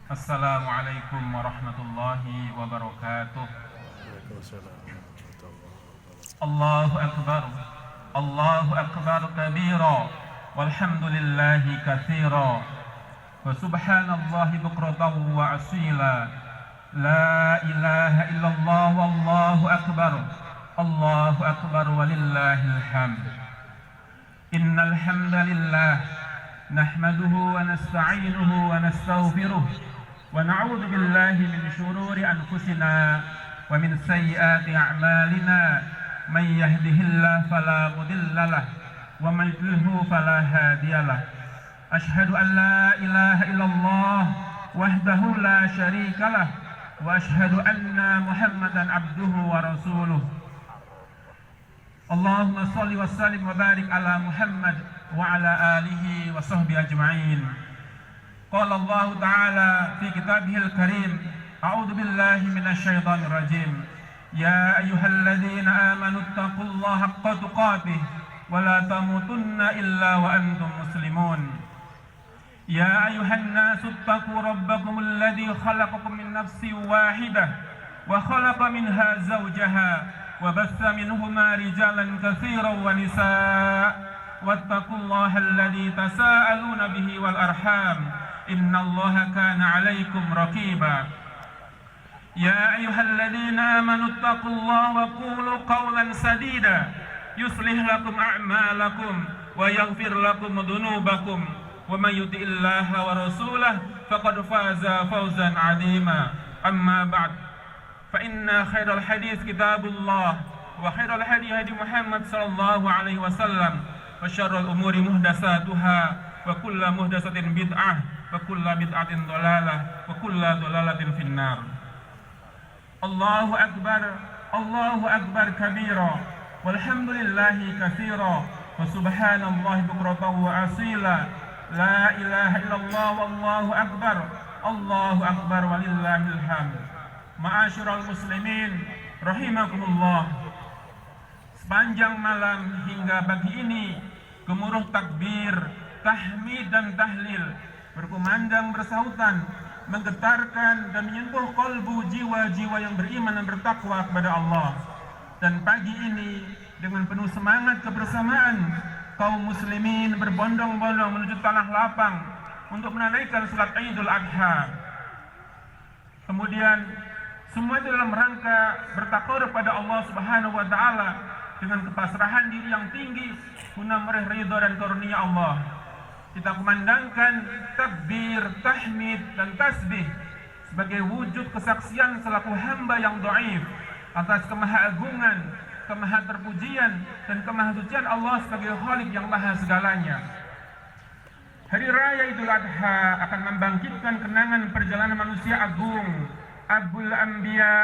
Assalamualaikum warahmatullahi wabarakatuh. Allahu akbar. Allahu akbar kabira. Walhamdulillahi katsira. Wa subhanallahi bukratan wa asila. La ilaha illallah wallahu akbar. Allahu akbar walillahil hamd. Innal hamdalillah nahmaduhu wa nasta'inuhu wa nastaghfiruh wa na'udzu billahi min shururi anfusina wa min sayyiati a'malina may yahdihillahu fala mudilla lahu wa may yudlilhu fala hadiyalah. Asyhadu an la ilaha illallah wahdahu la syarikalah wa asyhadu anna Muhammadan abduhu wa rasuluh. Allahumma shalli wa sallim wa barik ala Muhammad wa ala alihi wa sahbihi ajma'in. Qala Allah Ta'ala fi kitabihil karim, a'udzu billahi minasy syaithanir rajim. Ya ayyuhalladzina amanu taqullaha haqqa tuqatih wa la tamutunna illa wa antum muslimun. Ya ayyuhan nasu taqu rabbakum alladzi khalaqakum min nafsin wahidah wa khalaqa minha zawjaha وبث منهما رجالا كثيرا ونساء واتقوا الله الذي تساءلون به والأرحام إن الله كان عليكم رقيبا. يا أيها الذين آمنوا اتقوا الله وقولوا قولا سديدا يصلح لكم أعمالكم ويغفر لكم ذنوبكم ومن يطع الله ورسوله فقد فاز فوزا عظيما. أما بعد فإن خير الحديث كتاب الله وخير الهدي هدي محمد صلى الله عليه وسلم وشر الأمور محدثاتها وكل محدثة بدعة وكل بدعة ضلالة وكل ضلالة في النار. الله أكبر الله أكبر كبيرا والحمد لله كثيرا وسبحان الله بكرة وأصيلا. لا إله إلا الله والله أكبر الله أكبر ولله الحمد. Ma'asyiral muslimin rahimakumullah. Sepanjang malam hingga pagi ini gemuruh takbir, tahmid dan tahlil berkumandang bersahutan, menggetarkan dan menyentuh kalbu jiwa-jiwa yang beriman dan bertakwa kepada Allah. Dan pagi ini dengan penuh semangat kebersamaan kaum muslimin berbondong-bondong menuju tanah lapang untuk menunaikan salat Idul Adha. Kemudian semua itu dalam rangka bertakwa kepada Allah Subhanahu wa taala dengan kepasrahan diri yang tinggi guna meraih ridha dan karunia Allah. Kita kumandangkan takbir, tahmid dan tasbih sebagai wujud kesaksian selaku hamba yang dhaif atas kemahaagungan, kemahaterpujian dan kemahasucian Allah sebagai Khalik yang maha segalanya. Hari raya Idul Adha akan membangkitkan kenangan perjalanan manusia agung, Abul Anbiya,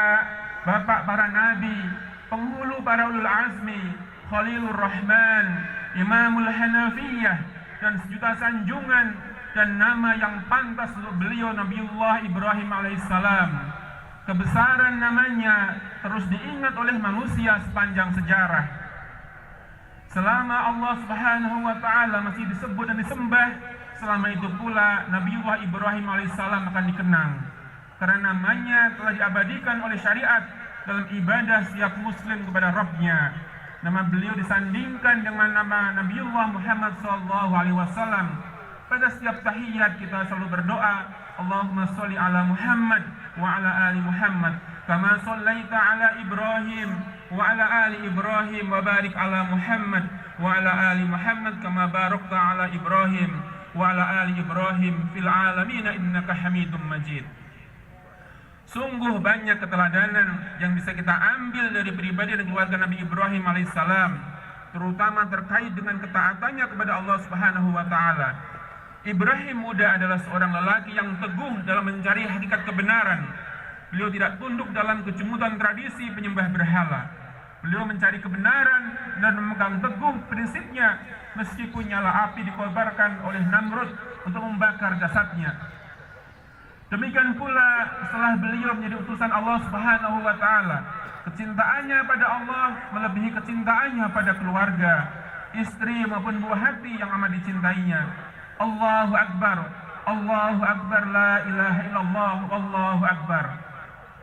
bapak para nabi, penghulu para ulul azmi, Khalilur Rahman, Imamul Hanafiyah, dan sejuta sanjungan dan nama yang pantas untuk beliau Nabiullah Ibrahim alaihissalam. Kebesaran namanya terus diingat oleh manusia sepanjang sejarah. Selama Allah Subhanahu wa taala masih disebut dan disembah, selama itu pula Nabiullah Ibrahim alaihissalam akan dikenang. Karena namanya telah diabadikan oleh syariat dalam ibadah setiap muslim kepada Rabbnya. Nama beliau disandingkan dengan nama Nabiullah Muhammad SAW. Pada setiap tahiyat kita selalu berdoa, Allahumma sholli ala Muhammad wa ala ali Muhammad kama shallaita ala Ibrahim wa ala ali Ibrahim wa barik ala Muhammad wa ala ali Muhammad kama barakta ala Ibrahim wa ala ali Ibrahim fil alamin innaka Hamidum Majid. Sungguh banyak keteladanan yang bisa kita ambil dari pribadi dan keluarga Nabi Ibrahim alaihissalam, terutama terkait dengan ketaatannya kepada Allah Subhanahu wa taala. Ibrahim muda adalah seorang lelaki yang teguh dalam mencari hakikat kebenaran. Beliau tidak tunduk dalam kecumutan tradisi penyembah berhala. Beliau mencari kebenaran dan memegang teguh prinsipnya meskipun nyala api dikobarkan oleh Namrud untuk membakar jasadnya. Demikian pula setelah beliau menjadi utusan Allah Subhanahu wa taala, kecintaannya pada Allah melebihi kecintaannya pada keluarga, istri maupun buah hati yang amat dicintainya. Allahu Akbar. Allahu Akbar, la ilaha illallah, Allahu Akbar.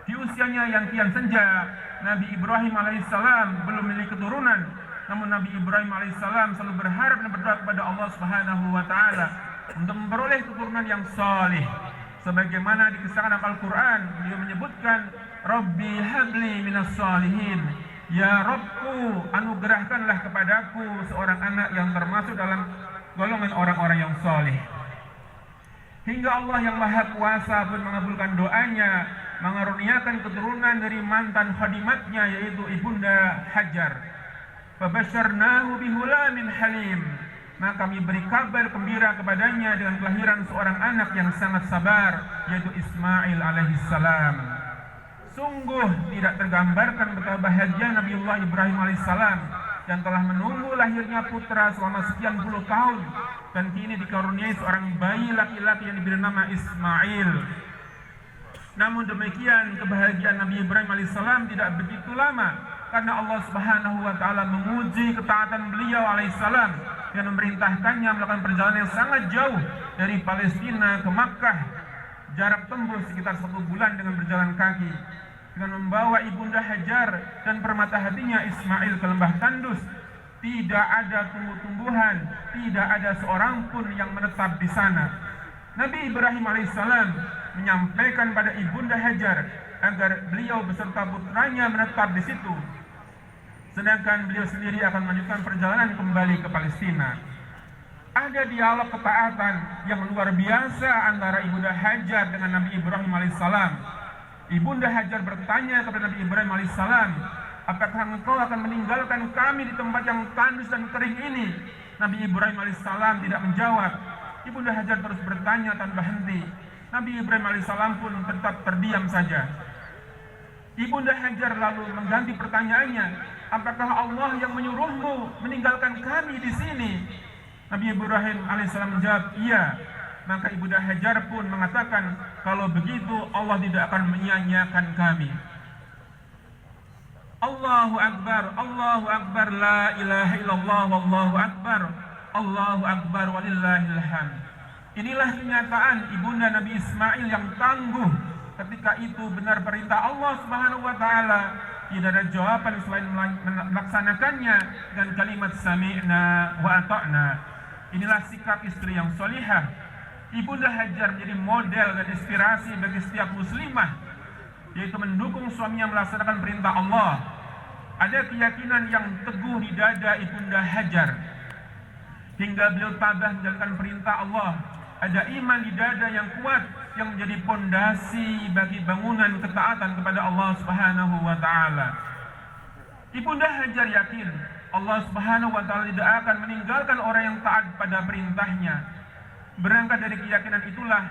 Di usianya yang kian senja, Nabi Ibrahim alaihissalam belum memiliki keturunan, namun Nabi Ibrahim alaihissalam selalu berharap dan berdoa kepada Allah Subhanahu wa taala untuk memperoleh keturunan yang saleh. Sebagaimana dikisahkan dalam Al-Qur'an, beliau menyebutkan, Rabbi habli minas salihin. Ya Rabbku, anugerahkanlah kepadaku seorang anak yang termasuk dalam golongan orang-orang yang saleh. Hingga Allah yang Maha Kuasa pun mengabulkan doanya, mengaruniakan keturunan dari mantan khadimatnya, yaitu Ibunda Hajar. Fabasyarnahu bihulamin halim. Maka kami beri kabar gembira kepadanya dengan kelahiran seorang anak yang sangat sabar, yaitu Ismail alaihissalam. Sungguh tidak tergambarkan betapa bahagia Nabiullah Ibrahim alaihissalam yang telah menunggu lahirnya putra selama sekian puluh tahun, dan kini dikaruniai seorang bayi laki-laki yang diberi nama Ismail. Namun demikian, kebahagiaan Nabi Ibrahim alaihissalam tidak begitu lama, karena Allah Subhanahu wa taala menguji ketaatan beliau alaihissalam dengan memerintahkannya melakukan perjalanan yang sangat jauh dari Palestina ke Makkah, jarak tempuh sekitar 1 bulan dengan berjalan kaki, dengan membawa Ibunda Hajar dan permata hatinya Ismail ke lembah tandus. Tidak ada tumbuh-tumbuhan, tidak ada seorang pun yang menetap di sana. Nabi Ibrahim alaihissalam menyampaikan pada Ibunda Hajar agar beliau beserta putranya menetap di situ, sedangkan beliau sendiri akan melanjutkan perjalanan kembali ke Palestina. Ada dialog ketaatan yang luar biasa antara Ibunda Hajar dengan Nabi Ibrahim alaihissalam. Ibunda Hajar bertanya kepada Nabi Ibrahim alaihissalam, apakah engkau akan meninggalkan kami di tempat yang tandus dan kering ini? Nabi Ibrahim alaihissalam tidak menjawab. Ibunda Hajar terus bertanya tanpa henti. Nabi Ibrahim alaihissalam pun tetap terdiam saja. Ibunda Hajar lalu mengganti pertanyaannya, apakah Allah yang menyuruhmu meninggalkan kami di sini? Nabi Ibrahim alaihissalam menjawab, iya. Maka Ibunda Hajar pun mengatakan, kalau begitu Allah tidak akan menyia-nyiakan kami. Allahu Akbar, la ilaha illallah, wallahu akbar, Allahu Akbar, walillahil hamd. Inilah kenyataan Ibunda Nabi Ismail yang tangguh. Ketika itu benar perintah Allah Subhanahu wa taala, tidak ada jawaban selain melaksanakannya dengan kalimat sami'na wa ata'na. Inilah sikap istri yang solihah. Ibunda Hajar menjadi model dan inspirasi bagi setiap muslimah, yaitu mendukung suaminya melaksanakan perintah Allah. Ada keyakinan yang teguh di dada Ibunda Hajar hingga beliau tabah menjalankan perintah Allah. Ada iman di dada yang kuat yang menjadi pondasi bagi bangunan ketaatan kepada Allah Subhanahu wa taala. Ibunda Hajar yakin Allah Subhanahu wa taala tidak akan meninggalkan orang yang taat pada perintahnya. Berangkat dari keyakinan itulah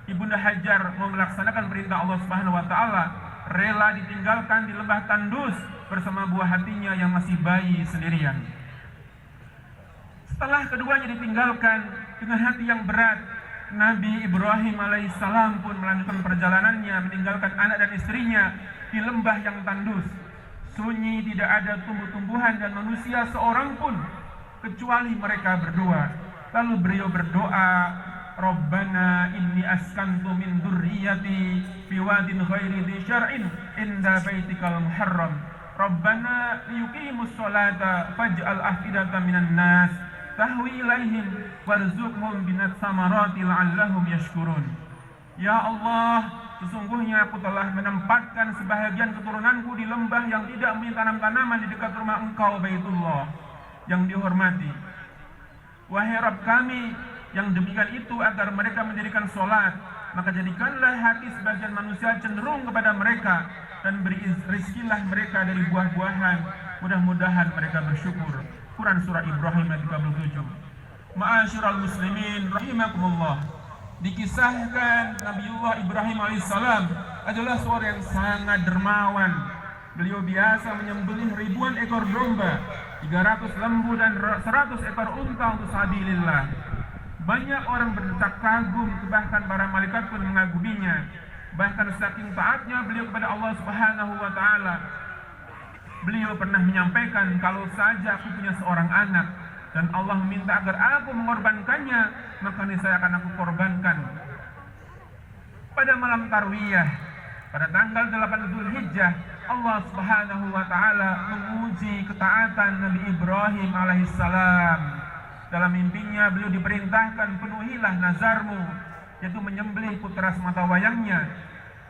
Ibunda Hajar mau melaksanakan perintah Allah Subhanahu wa taala, rela ditinggalkan di lembah tandus bersama buah hatinya yang masih bayi sendirian. Setelah keduanya ditinggalkan dengan hati yang berat, Nabi Ibrahim alaihissalam pun melanjutkan perjalanannya meninggalkan anak dan istrinya di lembah yang tandus. Sunyi, tidak ada tumbuh-tumbuhan dan manusia seorang pun kecuali mereka berdua. Lalu beliau berdoa, Rabbana inni askantu min dzurriyyati fi wadin ghairi dzi syar'in inda baitikal muharram. Rabbana liyuqimus sholata faj'al afidatan minan nas tahwi ilaihim warzuqhum binat samarati la'allahum yashkurun. Ya Allah, sesungguhnya aku telah menempatkan sebahagian keturunanku di lembah yang tidak memiliki tanam-tanaman di dekat rumah Engkau Baitullah yang dihormati. Wahai Rabb kami, yang demikian itu agar mereka mendirikan sholat, maka jadikanlah hati sebagian manusia cenderung kepada mereka dan beri rizkilah mereka dari buah-buahan. Mudah-mudahan mereka bersyukur. Quran Surah Ibrahim ayat 37. Ma'asyiral muslimin rahimakumullah. Dikisahkan Nabiullah Ibrahim alaihissalam adalah seorang yang sangat dermawan. Beliau biasa menyembelih ribuan ekor domba, 300 lembu dan 100 ekor unta untuk sabilillah. Banyak orang berdecak kagum, bahkan para malaikat pun mengaguminya. Bahkan saking taatnya beliau kepada Allah Subhanahu wa taala, beliau pernah menyampaikan, kalau saja aku punya seorang anak, dan Allah meminta agar aku mengorbankannya, maka niscaya akan aku korbankan. Pada malam Tarwiyah, pada tanggal 8 Dzulhijjah, Allah Subhanahu wa taala menguji ketaatan Nabi Ibrahim alaihissalam. Dalam mimpinya beliau diperintahkan, penuhilah nazarmu, yaitu menyembelih putra semata wayangnya.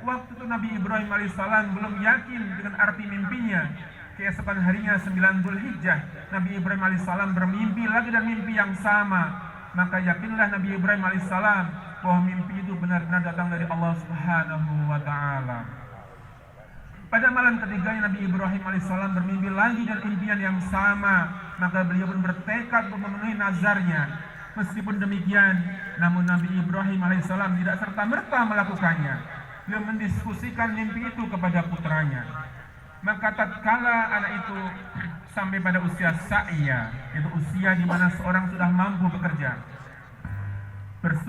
Waktu itu Nabi Ibrahim alaihissalam belum yakin dengan arti mimpinya. Keesokan harinya 9 Dzulhijjah, Nabi Ibrahim alaihissalam bermimpi lagi dan mimpi yang sama. Maka yakinlah Nabi Ibrahim alaihissalam bahwa mimpi itu benar-benar datang dari Allah Subhanahu wa taala. Pada malam ketiganya Nabi Ibrahim alaihissalam bermimpi lagi dan impian yang sama. Maka beliau pun bertekad untuk memenuhi nazarnya. Meskipun demikian, namun Nabi Ibrahim alaihissalam tidak serta-merta melakukannya. Beliau mendiskusikan mimpi itu kepada putranya. Maka tatkala anak itu sampai pada usia sa'ya, yaitu usia di mana seorang sudah mampu bekerja,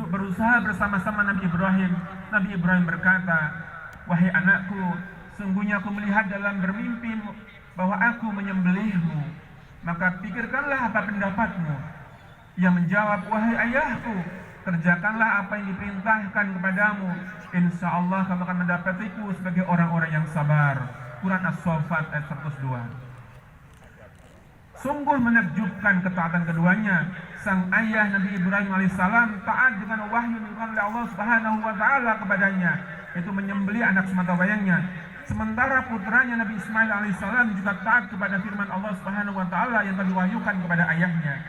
berusaha bersama-sama Nabi Ibrahim berkata, "Wahai anakku, sungguhnya aku melihat dalam bermimpi bahwa aku menyembelihmu. Maka pikirkanlah apa pendapatmu." Ia menjawab, "Wahai ayahku, kerjakanlah apa yang diperintahkan kepadamu. Insya Allah kamu akan mendapatiku sebagai orang-orang yang sabar." Quran As-Saffat ayat 102. Sungguh menakjubkan ketaatan keduanya. Sang ayah Nabi Ibrahim alaihissalam taat dengan wahyu yang diberikan oleh Allah Subhanahu wa taala kepadanya, yaitu menyembelih anak semata wayangnya. Sementara putranya Nabi Ismail alaihissalam juga taat kepada firman Allah Subhanahu wa taala yang telah diwahyukan kepada ayahnya.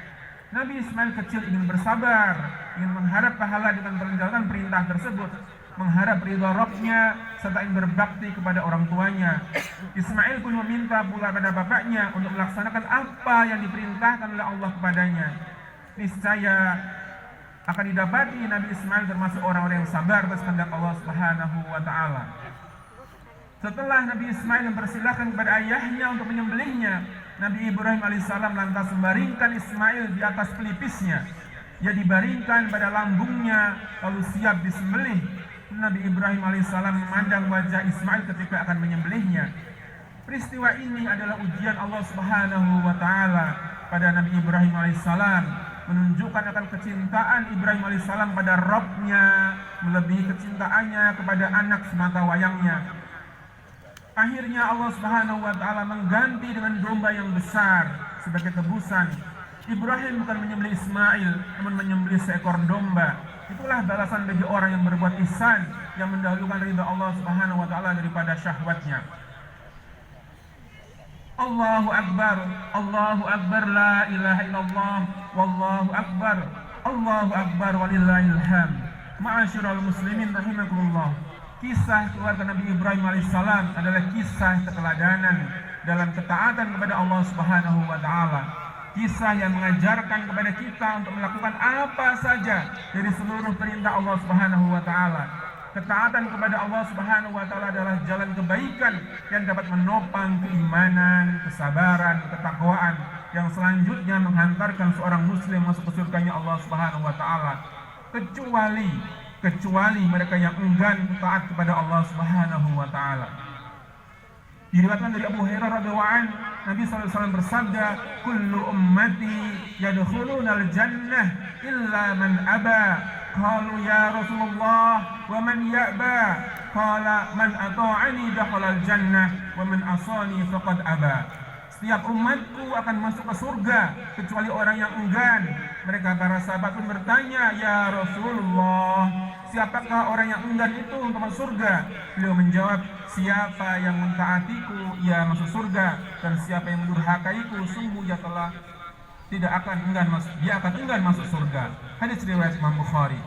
Nabi Ismail kecil ingin bersabar, ingin mengharap pahala dengan menjalankan perintah tersebut, mengharap ridha Rabbnya, serta ingin berbakti kepada orang tuanya. Ismail pun meminta pula pada bapaknya untuk melaksanakan apa yang diperintahkan oleh Allah kepadanya. Niscaya akan didapati Nabi Ismail termasuk orang-orang yang sabar atas kehendak Allah Subhanahu wa taala. Setelah Nabi Ismail mempersilahkan kepada ayahnya untuk menyembelihnya, Nabi Ibrahim alaihissalam lantas membaringkan Ismail di atas pelipisnya. Ia dibaringkan pada lambungnya lalu siap disembelih. Nabi Ibrahim alaihissalam memandang wajah Ismail ketika akan menyembelihnya. Peristiwa ini adalah ujian Allah Subhanahu wa taala pada Nabi Ibrahim alaihissalam, menunjukkan akan kecintaan Ibrahim alaihissalam pada Rabb-nya melebihi kecintaannya kepada anak semata wayangnya. Akhirnya Allah Subhanahu wa taala mengganti dengan domba yang besar sebagai tebusan. Ibrahim bukan menyembelih Ismail, namun menyembelih seekor domba. Itulah balasan bagi orang yang berbuat ihsan, yang mendahulukan ridha Allah Subhanahu wa taala daripada syahwatnya. Allahu Akbar, Allahu Akbar, la ilaha illallah, wallahu akbar, Allahu Akbar, walillahil hamd. Ma'asyiral muslimin rahimakumullah. Kisah keluarga Nabi Ibrahim alaihissalam adalah kisah keteladanan dalam ketaatan kepada Allah Subhanahu wa taala. Kisah yang mengajarkan kepada kita untuk melakukan apa saja dari seluruh perintah Allah Subhanahu wa taala. Ketaatan kepada Allah Subhanahu wa taala adalah jalan kebaikan yang dapat menopang keimanan, kesabaran, ketakwaan yang selanjutnya menghantarkan seorang muslim masuk ke surganya Allah Subhanahu wa taala. Kecuali mereka yang enggan taat kepada Allah Subhanahu wa taala. Diriwayatkan dari Abu Hurairah radhiyallahu anhu, Nabi SAW bersabda, "Kullu ummati yadkhuluna al-jannah illa man aba." Qalu ya Rasulullah, wa man ya'ba? Qala man ata'ani dakhala al-jannah wa man asani faqad aba. Setiap umatku akan masuk ke surga kecuali orang yang enggan. Mereka para sahabat pun bertanya, "Ya Rasulullah, siapakah orang yang enggan itu untuk masuk surga?" Beliau menjawab, "Siapa yang mentaatiku, ia masuk surga, dan siapa yang mendurhakaiku, sungguh dia akan enggan masuk surga." Hadis riwayat Imam Bukhari.